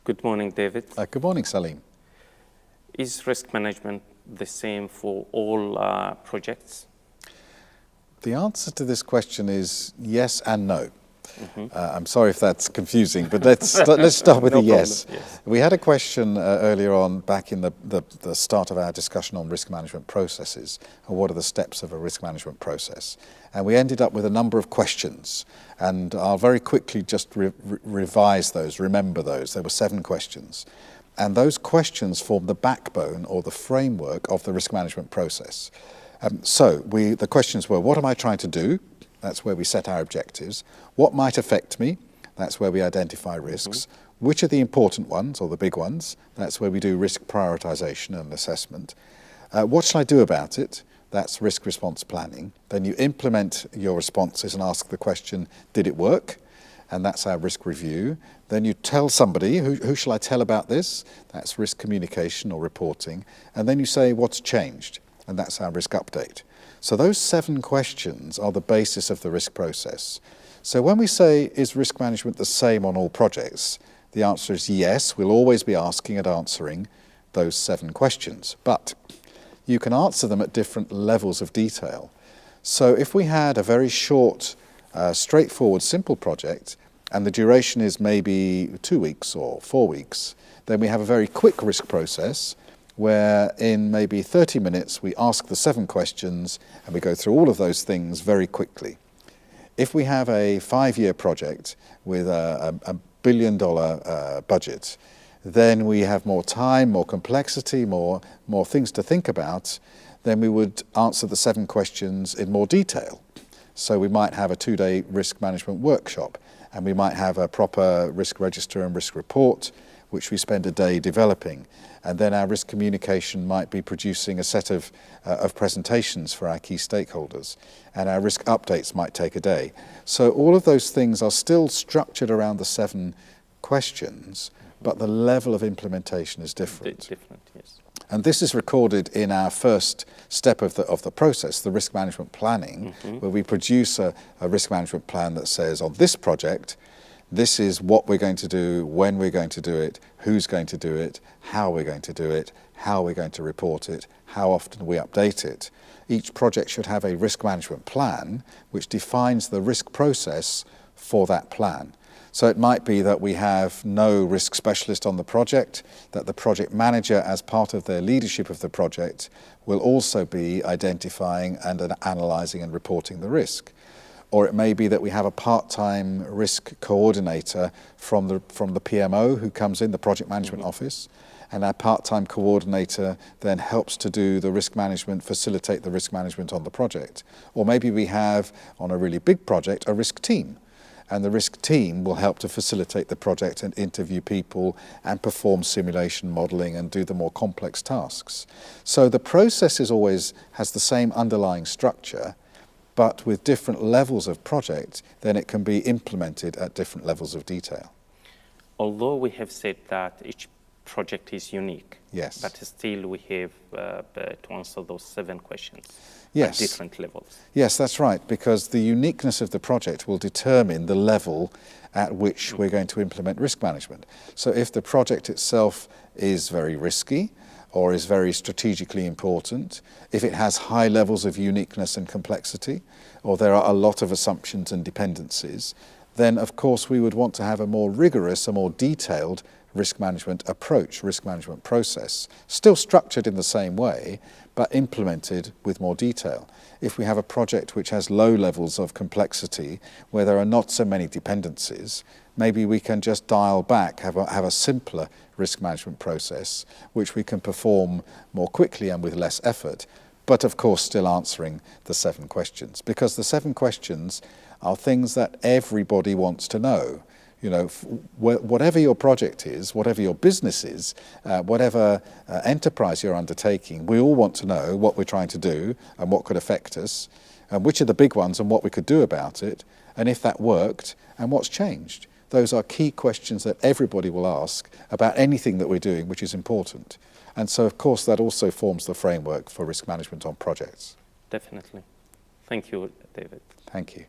Good morning, David. Good morning, Salim. Is risk management the same for all projects? The answer to this question is yes and no. I'm sorry if that's confusing, but let's start with No a yes. problem, yes. We had a question earlier on, back in the start of our discussion on risk management processes, and what are the steps of a risk management process. And we ended up with a number of questions, and I'll very quickly just revise those, remember those. There were 7 questions. And those questions form the backbone or the framework of the risk management process. The questions were, what am I trying to do? That's where we set our objectives. What might affect me? That's where we identify risks. Which are the important ones, or the big ones? That's where we do risk prioritization and assessment. What shall I do about it? That's risk response planning. Then you implement your responses and ask the question, did it work? And that's our risk review. Then you tell somebody, who shall I tell about this? That's risk communication or reporting. And then you say, what's changed? And that's our risk update. So those 7 questions are the basis of the risk process. So when we say, is risk management the same on all projects? The answer is yes, we'll always be asking and answering those 7 questions. But you can answer them at different levels of detail. So if we had a very short, straightforward, simple project, and the duration is maybe 2 weeks or 4 weeks, then we have a very quick risk process, where in maybe 30 minutes we ask the 7 questions and we go through all of those things very quickly. If we have a 5-year project with a $1 billion budget, then we have more time, more complexity, more things to think about, then we would answer the 7 questions in more detail. So we might have a 2-day risk management workshop, and we might have a proper risk register and risk report, which we spend a day developing. And then our risk communication might be producing a set of presentations for our key stakeholders. And our risk updates might take a day. So all of those things are still structured around the 7 questions, but the level of implementation is different. Different, yes. And this is recorded in our first step of the process, the risk management planning, where we produce a risk management plan that says, on this project, this is what we're going to do, when we're going to do it, who's going to do it, how we're going to do it, how we're going to report it, how often we update it. Each project should have a risk management plan which defines the risk process for that plan. So it might be that we have no risk specialist on the project, that the project manager, as part of their leadership of the project, will also be identifying and analysing and reporting the risk. Or it may be that we have a part-time risk coordinator from the PMO who comes in, the project management office, and our part-time coordinator then helps to do the risk management, facilitate the risk management on the project. Or maybe we have, on a really big project, a risk team, and the risk team will help to facilitate the project and interview people and perform simulation modelling and do the more complex tasks. So the process has the same underlying structure, but with different levels of project, then it can be implemented at different levels of detail. Although we have said that each project is unique, yes, but still we have to answer those 7 questions yes, at different levels. Yes, that's right, because the uniqueness of the project will determine the level at which we're going to implement risk management. So if the project itself is very risky, or is very strategically important, if it has high levels of uniqueness and complexity, or there are a lot of assumptions and dependencies, then of course we would want to have a more rigorous, a more detailed risk management approach, risk management process, still structured in the same way, but implemented with more detail. If we have a project which has low levels of complexity, where there are not so many dependencies, maybe we can just dial back, have a simpler risk management process, which we can perform more quickly and with less effort, but of course still answering the 7 questions. Because the 7 questions are things that everybody wants to know. You know, whatever your project is, whatever your business is, whatever enterprise you're undertaking, we all want to know what we're trying to do and what could affect us, and which are the big ones and what we could do about it, and if that worked, and what's changed. Those are key questions that everybody will ask about anything that we're doing, which is important. And so, of course, that also forms the framework for risk management on projects. Definitely. Thank you, David. Thank you.